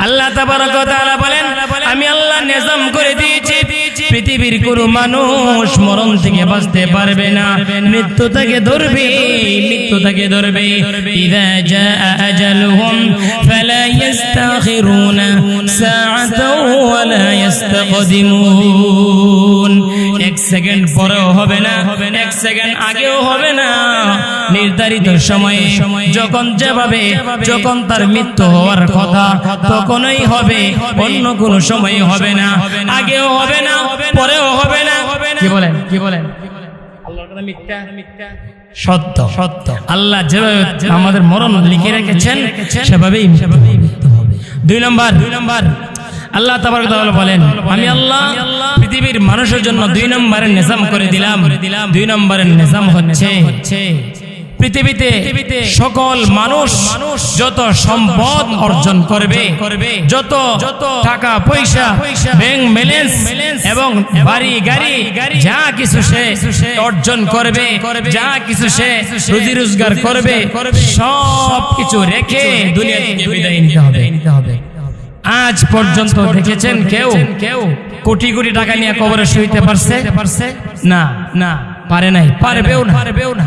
আল্লাহ তাবারক ওয়া তাআলা বলেন আমি আল্লাহ নিজাম করে দিয়েছি পৃথিবীর কোনো মানুষ মরণ থেকে বাঁচতে পারবে না, মৃত্যু থেকে ধরবে, মৃত্যু থেকে ধরবে। ইযা জাআ আজালুহুম ফালা ইস্তাখিরুনা সাআতাও ওয়া লা ইস্তাকদিমুন। এক সেকেন্ড পরেও হবে না, এক সেকেন্ড আগেও হবে না। নির্ধারিত সময়ে যখন যেভাবে যখন তার মৃত্যু হওয়ার কথা তখনই হবে, অন্য কোনো সময় হবে না, আগেও হবে না, পরেও হবে না। কি বলেন, কি বলেন? আল্লাহর কথা মিথ্যা? সত্য, সত্য। আল্লাহ যেভাবে আমাদের মরণ লিখে রেখেছেন সেভাবেই মৃত্যু হবে। দুই নম্বর আল্লাহ তাবারক ওয়া তাআলা বলেন আমি আল্লাহ পৃথিবীর মানুষের জন্য দুই নম্বরের নিজাম করে দিলাম। দুই নম্বরের নিজাম হচ্ছে পৃথিবীতে সকল মানুষ যত সম্পদ অর্জন করবে, যত টাকা পয়সা, ব্যাংক ব্যালেন্স এবং বাড়ি গাড়ি যা কিছু সে অর্জন করবে, যা কিছু সে রুজি রোজগার করবে, সব কিছু রেখে দুনিয়া থেকে বিদায় নিতে হবে। আজ পর্যন্ত দেখেছেন কেউ কোটি কোটি টাকা নিয়ে কবরে শুইতে পারছে? না, না, পারে নাই, পারবেও না।